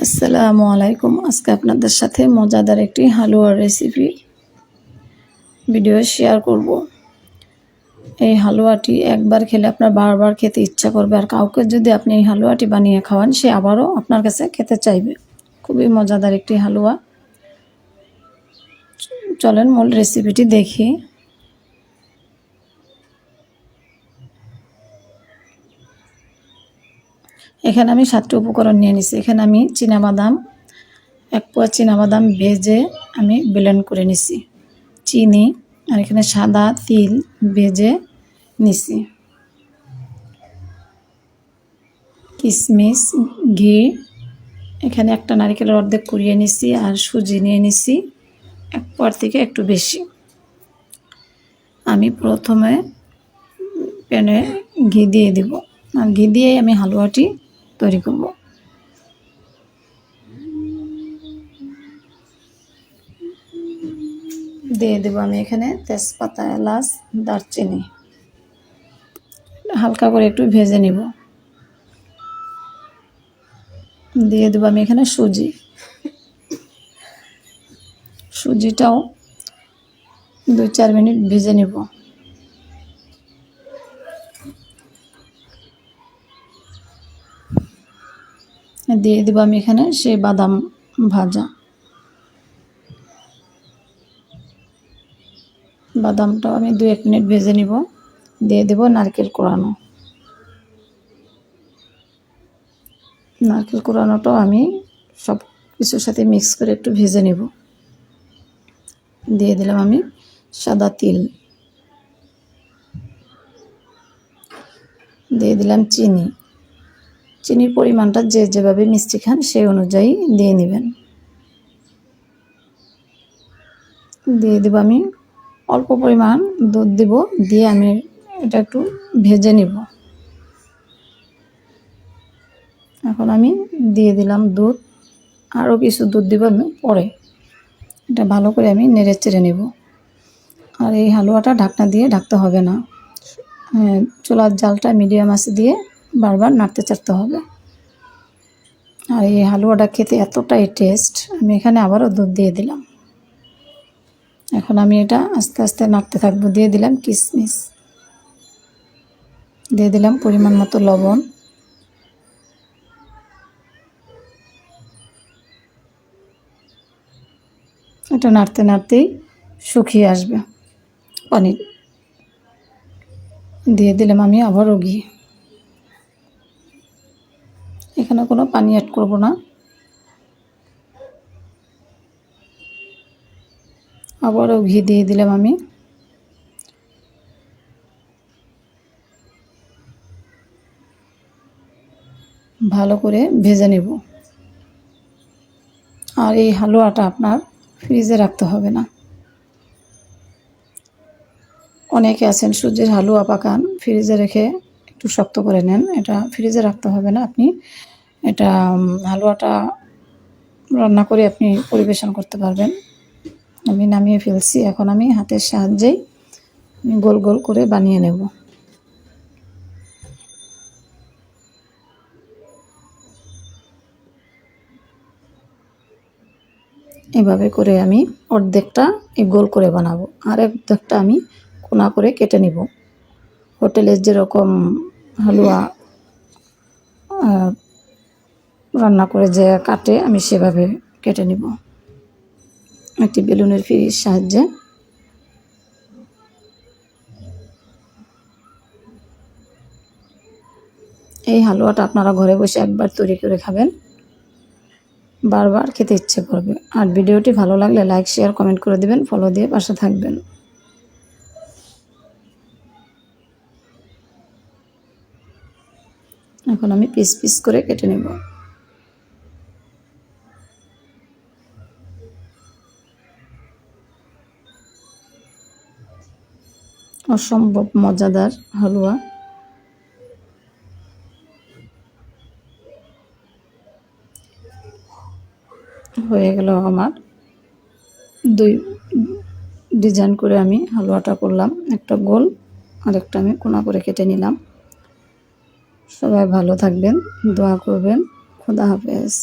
আসসালামু আলাইকুম। আজকে আপনাদের সাথে মজাদার একটি হালুয়ার রেসিপি ভিডিও শেয়ার করব। এই হালুয়াটি একবার খেলে আপনার বারবার খেতে ইচ্ছা করবে, আর কাউকে যদি আপনি এই হালুয়াটি বানিয়ে খাওয়ান সে আবারও আপনার কাছে খেতে চাইবে। খুবই মজাদার একটি হালুয়া। চলেন মূল রেসিপিটি দেখি। এখানে আমি 7টি উপকরণ নিয়ে নিছি। এখানে আমি চীনাবাদাম, 1 পোয়া চীনাবাদাম ভেজে আমি ব্লেন্ড করে নিছি, চিনি, আর এখানে সাদা তিল ভেজে নিছি, কিশমিশ, ঘি, এখানে একটা নারকেলের অর্ধেক কুড়িয়ে নিছি, আর সুজি নিয়ে নিছি 1 পোয়ার থেকে একটু বেশি। আমি প্রথমে প্যানে ঘি দিয়ে দিব, আর ঘি দিয়ে আমি হালুয়াটি তৈরি করব। দিয়ে দেবো আমি এখানে তেজপাতা, এলাচ, দারচিনি, হালকা করে একটু ভেজে নিব। দিয়ে দেবো আমি এখানে সুজিটাও 2-4 মিনিট ভেজে নিব। দিয়ে দেবো আমি এখানে সেই বাদাম ভাজা, বাদামটাও আমি 2-1 মিনিট ভেজে নিব। দিয়ে দেব নারকেল কোড়ানো, নারকেল কোড়ানোটাও আমি সব কিছুর সাথে মিক্স করে একটু ভেজে নেব। দিয়ে দিলাম আমি সাদা তিল, দিয়ে দিলাম চিনি। চিনির পরিমাণটা যে যেভাবে মিষ্টি খান সেই অনুযায়ী দিয়ে নেবেন। দিয়ে দেব আমি অল্প পরিমাণ দুধ দেব, দিয়ে আমি এটা একটু ভেজে নিব। এখন আমি দিয়ে দিলাম দুধ, আরও কিছু দুধ দেব আমি পরে। এটা ভালো করে আমি নেড়ে চেড়ে নেব। আর এই হালুয়াটা ঢাকনা দিয়ে ঢাকতে হবে না, চুলার জালটা মিডিয়াম আঁচে দিয়ে বারবার নাড়তে চাড়তে হবে। আর এই হালুয়াটা খেতে এতটাই টেস্ট, আমি এখানে আবারও দুধ দিয়ে দিলাম। এখন আমি এটা আস্তে আস্তে নাড়তে থাকবো। দিয়ে দিলাম কিশমিশ, দিয়ে দিলাম পরিমাণ মতো লবণ, এটা নাড়তে নাড়তেই শুকিয়ে আসবে পানি। দিয়ে দিলাম আমি আবারও ঘি, এখানে কোনো পানি অ্যাড করব না। আবারও ঘি দিয়ে দিলাম আমি। ভালো করে ভেজে নেব। আর এই হালুয়াটা আপনার ফ্রিজে রাখতে হবে না। অনেকে আছেন সুজির হালুয়া পাকান, ফ্রিজে রেখে একটু শক্ত করে নেন। এটা ফ্রিজে রাখতে হবে না। আপনি এটা হালুয়াটা রান্না করে আপনি পরিবেশন করতে পারবেন। আমি নামিয়ে ফেলছি। এখন আমি হাতের সাহায্যেই গোল গোল করে বানিয়ে নেব। এভাবে করে আমি অর্ধেকটা গোল করে বানাবো, আর অর্ধেকটা আমি কোনা করে কেটে নিব। হোটেলের যেরকম হালুয়া রান্না করে যে কাটে, আমি সেভাবে কেটে নিব একটি বেলুনের ফিরির সাহায্যে। এই হালুয়াটা আপনারা ঘরে বসে একবার তৈরি করে খাবেন, বারবার খেতে ইচ্ছে করবে। আর ভিডিওটি ভালো লাগলে লাইক, শেয়ার, কমেন্ট করে দিবেন, ফলো দিয়ে পাশে থাকবেন। এখন আমি পিস পিস করে কেটে নেব। অসম্ভব মজাদার হালুয়া। হয়ে গেল আমার 2 ডিজাইন করে আমি হালুয়াটা করলাম, একটা গোল আর একটা আমি কোনা করে কেটে নিলাম। সবাই ভালো থাকবেন, দোয়া করবেন। খোদা হাফেজ।